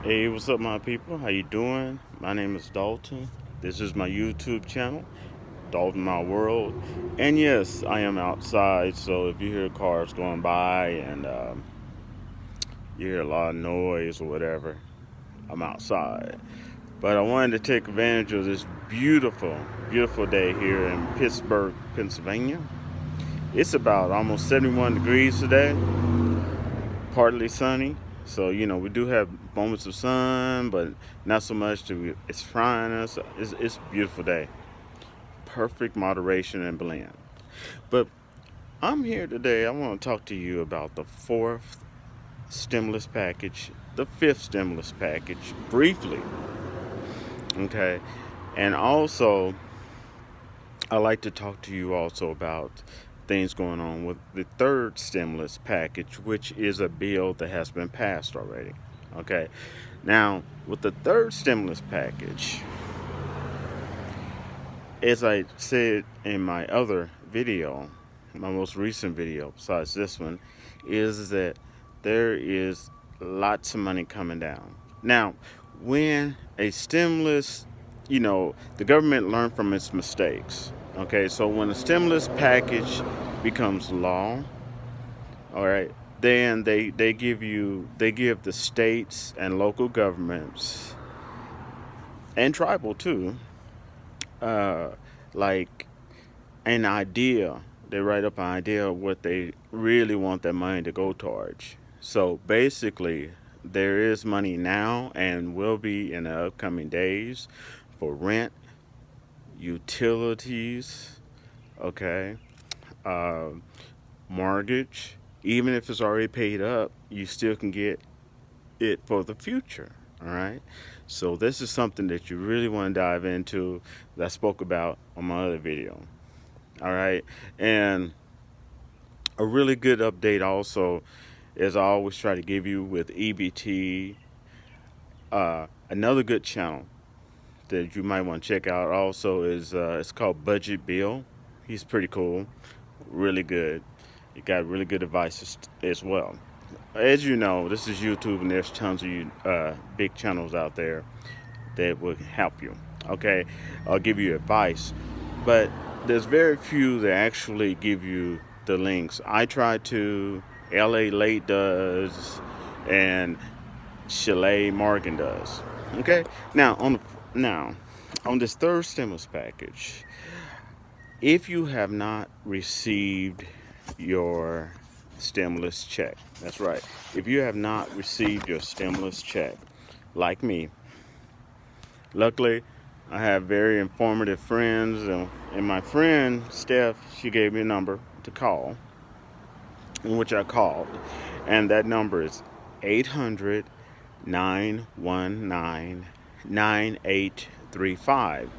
Hey, what's up, my people? How you doing? My name is Dalton. This is my YouTube channel, Dalton My World. And yes, I am outside, so if you hear cars going by and you hear a lot of noise or whatever, I'm outside. But I wanted to take advantage of this beautiful, beautiful day here in Pittsburgh, Pennsylvania. It's about almost 71 degrees today, partly sunny. So, we do have moments of sun, but not so much to it's frying us. It's a beautiful day. Perfect moderation and blend. But I'm here today. I want to talk to you about the fourth stimulus package, the fifth stimulus package, briefly. Okay. And also, I like to talk to you also about things going on with the third stimulus package, which is a bill that has been passed already. Okay. Now, with the third stimulus package, as I said in my other video, my most recent video, besides this one, is that there is lots of money coming down. Now, when a stimulus, the government learned from its mistakes. Okay, so when a stimulus package becomes law, all right, then they give the states and local governments and tribal too, uh, like an idea. They write up an idea of what they really want that money to go towards. So basically, there is money now and will be in the upcoming days for rent, utilities, okay, uh, mortgage. Even if it's already paid up, you still can get it for the future. All right. So this is something that you really want to dive into that I spoke about on my other video. All right. And a really good update also, as I always try to give you with EBT, another good channel that you might want to check out also is it's called Budget Bill. He's pretty cool, really good. He got really good advice as well. As you know, this is YouTube, and there's tons of big channels out there that will help you. Okay, I'll give you advice, but there's very few that actually give you the links. I try to, LA Late does, and Chalet Morgan does. Okay, now on this third stimulus package, if you have not received your stimulus check, that's right. If you have not received your stimulus check, like me, luckily, I have very informative friends, and my friend Steph, she gave me a number to call, in which I called, and that number is 800 919 9835.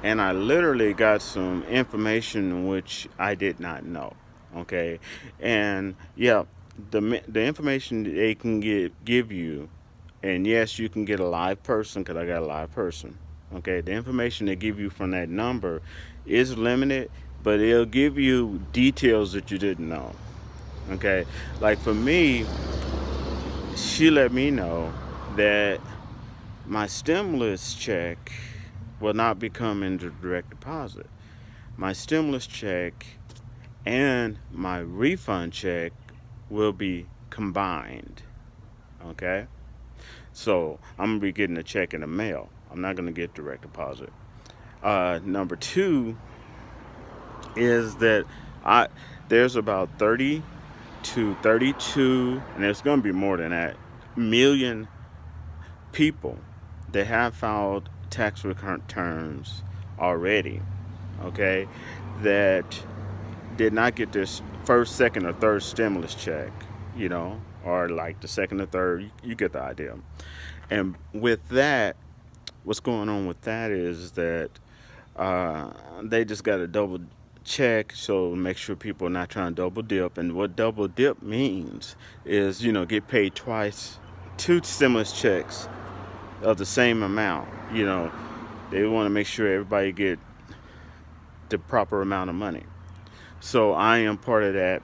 And I literally got some information which I did not know. Okay, and yeah, the information they can give you, and yes, you can get a live person because I got a live person. Okay, the information they give you from that number is limited, but it'll give you details that you didn't know. Okay, like for me, she let me know that my stimulus check will not be coming to direct deposit. My stimulus check and my refund check will be combined. Okay? So I'm going to be getting a check in the mail. I'm not going to get direct deposit. Number two is that I there's about 30 to 32, and there's going to be more than that, million people that have filed tax returns already, okay, that did not get this first, second, or third stimulus check, or like the second or third. You get the idea. And with that, what's going on with that is that they just got to double check, so make sure people are not trying to double dip. And what double dip means is, get paid twice, two stimulus checks of the same amount. They want to make sure everybody get the proper amount of money. So I am part of that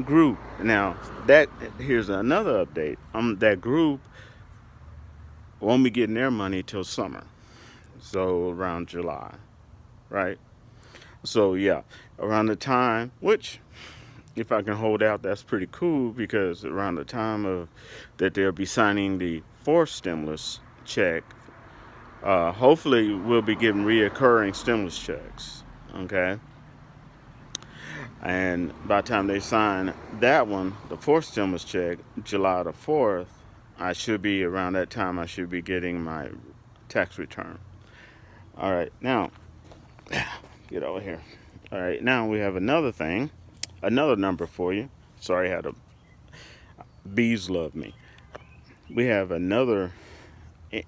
group. Now, that here's another update. That group won't be getting their money till summer, so around July, right? So yeah, around the time, which if I can hold out, that's pretty cool because around the time of that they'll be signing the fourth stimulus check, hopefully we'll be getting reoccurring stimulus checks. Okay, and by the time they sign that one, the fourth stimulus check, July the 4th, I should be around that time. I should be getting my tax return. All right, now get over here. All right, now we have another thing, another number for you. Sorry, I had a bees love me. We have another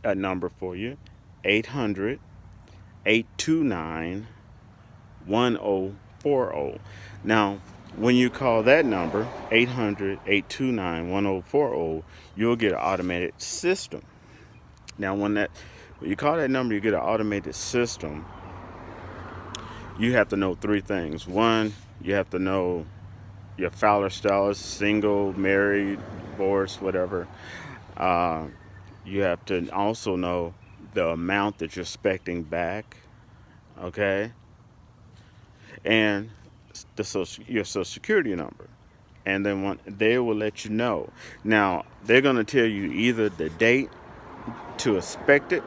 a number for you, 800-829-1040. Now, when you call that number, 800-829-1040, you'll get an automated system. Now, when you call that number, you get an automated system. You have to know three things. One, you have to know your Fowler status, single, married, divorced, whatever. Uh, you have to also know the amount that you're expecting back, okay, and your social security number. And then they will let you know. Now, they're going to tell you either the date to expect it,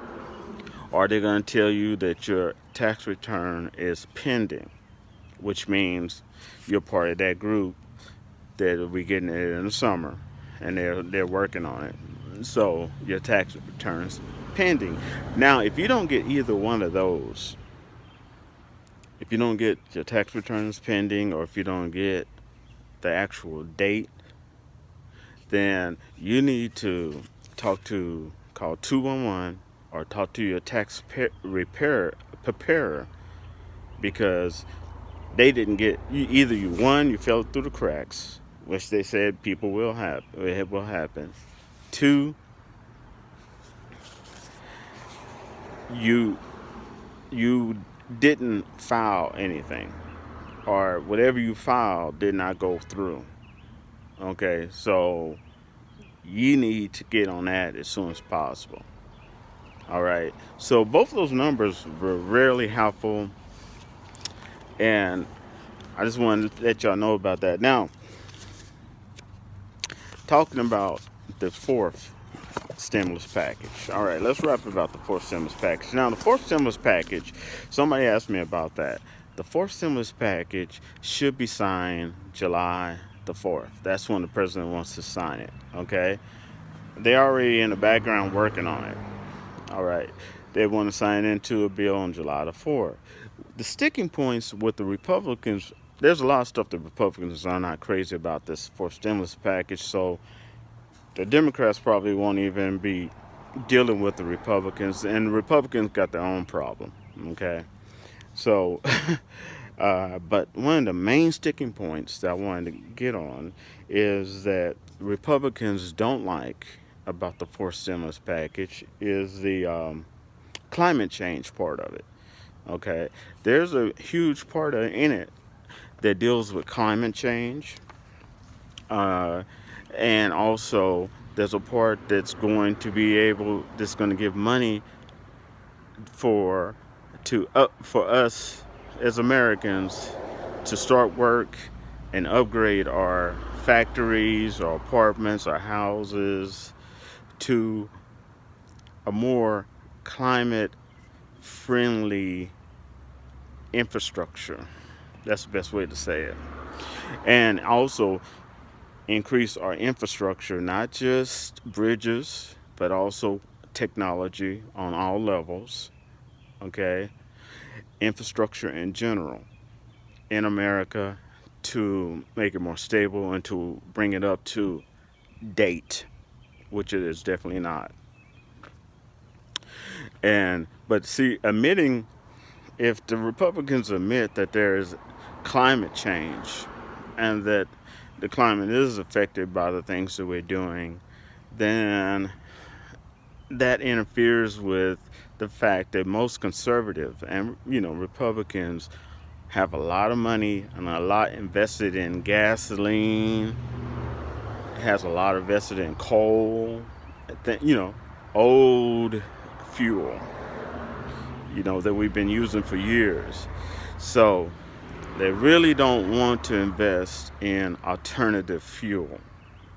or they're going to tell you that your tax return is pending, which means you're part of that group that will be getting it in the summer, and they're working on it. So your tax returns pending. Now, if you don't get either one of those, if you don't get your tax returns pending, or if you don't get the actual date, then you need to call 211 or talk to your tax preparer, because they didn't get you. Either you fell through the cracks, which they said it will happen. Two, you you didn't file anything, or whatever you filed did not go through. Okay, so you need to get on that as soon as possible. All right, so both of those numbers were really helpful, and I just wanted to let y'all know about that. Now, talking about the fourth stimulus package. All right, let's wrap about the fourth stimulus package. Now, the fourth stimulus package, somebody asked me about that. The fourth stimulus package should be signed July the 4th. That's when the president wants to sign it, okay? They're already in the background working on it. All right. They want to sign into a bill on July the 4th. The sticking points with the Republicans, there's a lot of stuff the Republicans are not crazy about this fourth stimulus package, so the Democrats probably won't even be dealing with the Republicans, and the Republicans got their own problem, okay? So, but one of the main sticking points that I wanted to get on is that Republicans don't like about the fourth stimulus package is the climate change part of it, okay? There's a huge part in it that deals with climate change, uh, and also there's a part that's going to give money for for us as Americans to start work and upgrade our factories, our apartments, our houses to a more climate friendly infrastructure. That's the best way to say it. And also increase our infrastructure, not just bridges, but also technology on all levels, okay? Infrastructure in general in America to make it more stable and to bring it up to date, which it is definitely not. But see, if the Republicans admit that there is climate change and that the climate is affected by the things that we're doing, then that interferes with the fact that most conservative and Republicans have a lot of money and a lot invested in gasoline, has a lot invested in coal, old fuel, that we've been using for years. So they really don't want to invest in alternative fuel,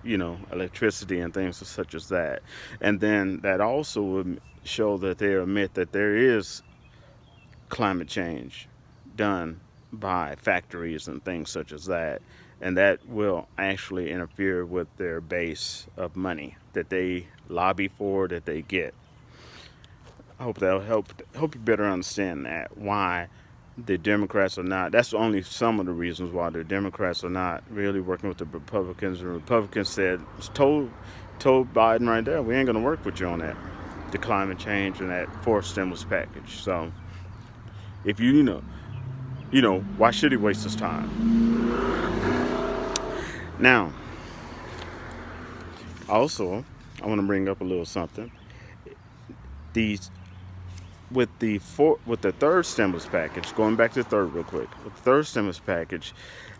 electricity and things such as that. And then that also would show that they admit that there is climate change done by factories and things such as that. And that will actually interfere with their base of money that they lobby for, that they get. I hope that'll help you better understand that, why the Democrats are not. That's only some of the reasons why the Democrats are not really working with the Republicans. The Republicans told Biden right there, we ain't gonna work with you on that, the climate change and that fourth stimulus package. So if why should he waste his time? Now, also, I want to bring up a little something. These with the third stimulus package, going back to the third real quick, with the third stimulus package,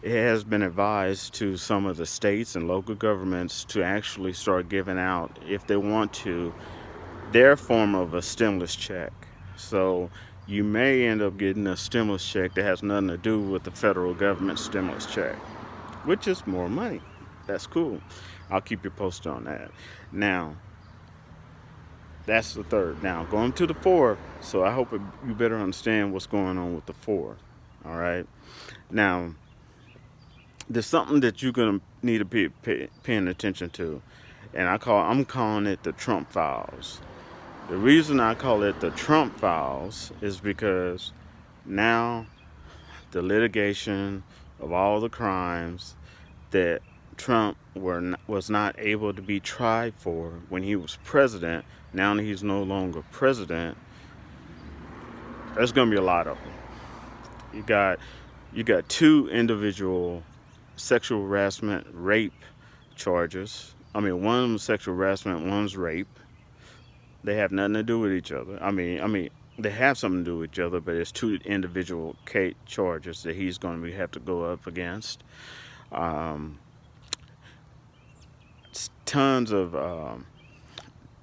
it has been advised to some of the states and local governments to actually start giving out, if they want to, their form of a stimulus check. So you may end up getting a stimulus check that has nothing to do with the federal government stimulus check, which is more money. That's cool. I'll keep you posted on that. Now, that's the third. Now, going to the fourth, so I hope you better understand what's going on with the fourth. All right? Now, there's something that you're going to need to be paying attention to, and I'm calling it the Trump files. The reason I call it the Trump files is because now the litigation of all the crimes that Trump was not able to be tried for when he was president, now that he's no longer president, there's going to be a lot of them. You got two individual sexual harassment, rape charges. I mean, one of them is sexual harassment, one's rape. They have nothing to do with each other. I mean, they have something to do with each other, but it's two individual charges that he's going to have to go up against. Tons of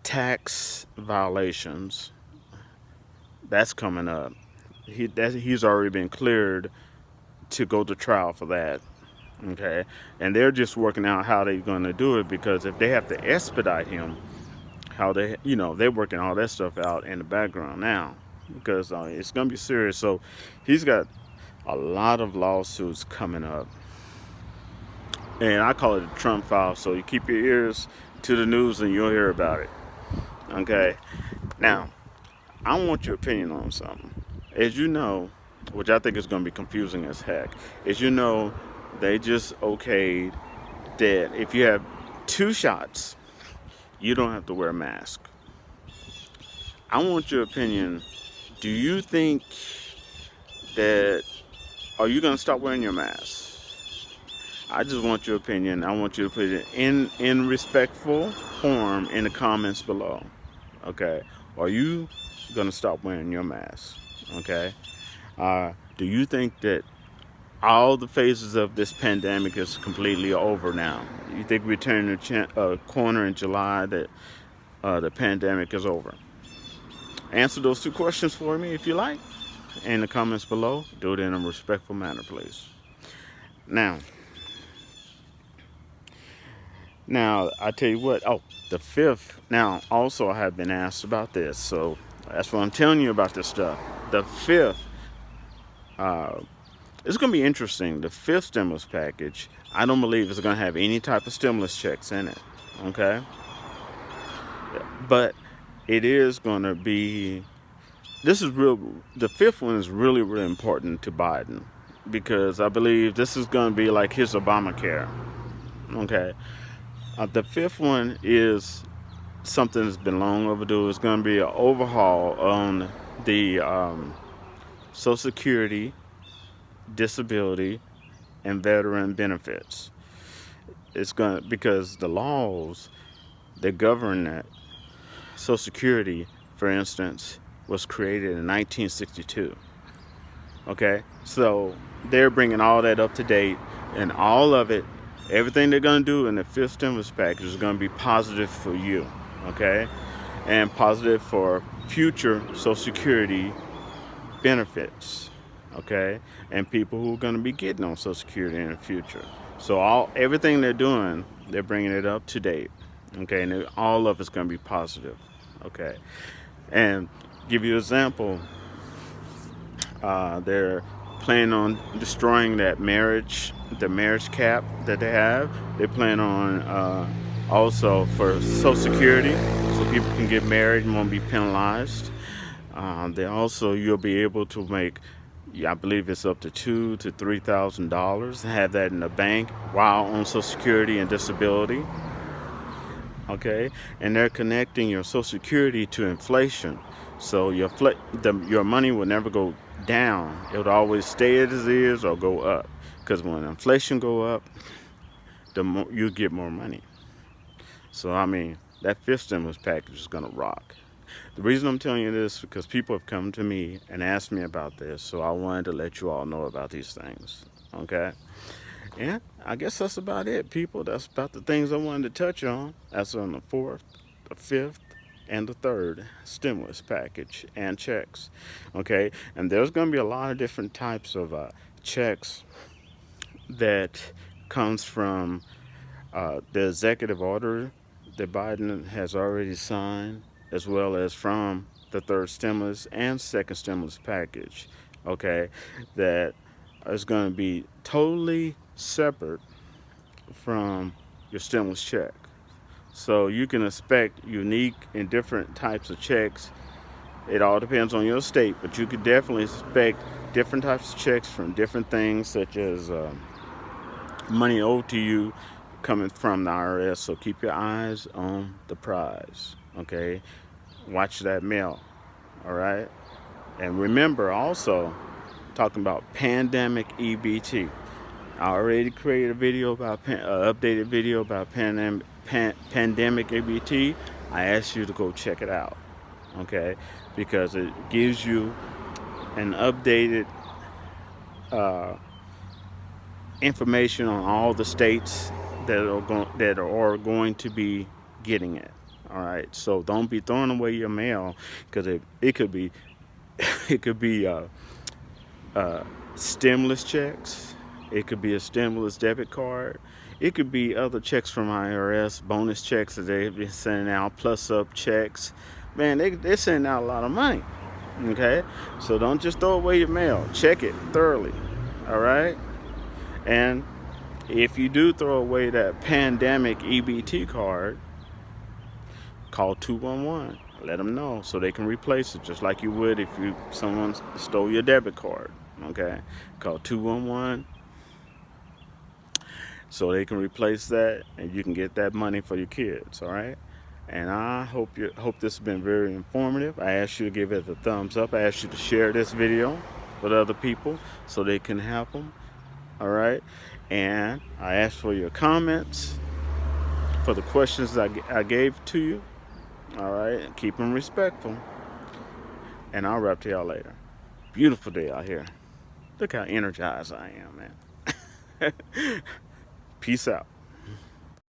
tax violations. That's coming up. He's already been cleared to go to trial for that. Okay, and they're just working out how they're going to do it, because if they have to expedite him, they're working all that stuff out in the background now, because it's going to be serious. So he's got a lot of lawsuits coming up, and I call it the Trump file. So you keep your ears to the news and you'll hear about it. Okay, now I want your opinion on something. As you know, which I think is going to be confusing as heck, they just okayed that if you have 2 shots, you don't have to wear a mask. I want your opinion. Do you think are you going to stop wearing your mask? I just want your opinion. I want you to put it in respectful form in the comments below. Okay? Are you going to stop wearing your mask? Okay? Do you think that all the phases of this pandemic is completely over now? You think we turn the corner in July, that the pandemic is over? Answer those 2 questions for me if you like in the comments below. Do it in a respectful manner, please. Now, I tell you what. Oh, the 5th. Now, also I have been asked about this, so that's what I'm telling you about this stuff. The 5th. It's going to be interesting. The 5th stimulus package, I don't believe it's going to have any type of stimulus checks in it. Okay? But it is going to be, the 5th one is really, really important to Biden, because I believe this is going to be like his Obamacare. Okay? The 5th one is something that's been long overdue. It's going to be an overhaul on the Social Security, disability, and veteran benefits. Because the laws that govern that, Social Security, for instance, was created in 1962. Okay, so they're bringing all that up to date, and all of it, everything they're going to do in the 5th stimulus package is going to be positive for you. Okay, and positive for future Social Security benefits, okay, and people who are going to be getting on Social Security in the future. So everything they're doing, they're bringing it up to date, okay, and all of it's going to be positive, okay. And give you an example, they're planning on destroying the marriage cap that they have. They plan on also for Social Security, so people can get married and won't be penalized. They also you'll be able to make, yeah, I believe it's up to $2,000 to $3,000. Have that in the bank while on Social Security and disability. Okay, and they're connecting your Social Security to inflation, so your money will never go down. It would always stay as it is or go up. Because when inflation go up, the more you get more money. So I mean, that fifth stimulus package is gonna rock. The reason I'm telling you this is because people have come to me and asked me about this, so I wanted to let you all know about these things. Okay? Yeah, I guess that's about it, people. That's about the things I wanted to touch on. That's on the fourth, the fifth, and the third stimulus package and checks. Okay? And there's going to be a lot of different types of checks that comes from the executive order that Biden has already signed, as well as from the third stimulus and second stimulus package, okay, that is going to be totally separate from your stimulus check. So you can expect unique and different types of checks. It all depends on your state, but you could definitely expect different types of checks from different things, such as money owed to you coming from the IRS. So keep your eyes on the prize. Okay, watch that mail. All right, and remember also talking about pandemic EBT. I already created a video about updated video about pandemic EBT. I asked you to go check it out. Okay, because it gives you an updated uh, information on all the states that are going to be getting it. All right, so don't be throwing away your mail, because it could be it could be stimulus checks, it could be a stimulus debit card, it could be other checks from IRS, bonus checks that they've been sending out, plus up checks. Man, they're sending out a lot of money. Okay, so don't just throw away your mail. Check it thoroughly. All right. And if you do throw away that pandemic EBT card, call 211. Let them know so they can replace it, just like you would if someone stole your debit card. Okay, call 211 so they can replace that, and you can get that money for your kids. All right. And I hope this has been very informative. I ask you to give it a thumbs up. I ask you to share this video with other people so they can help them. All right. And I ask for your comments for the questions I gave to you. All right. And keep them respectful. And I'll wrap to y'all later. Beautiful day out here. Look how energized I am, man. Peace out.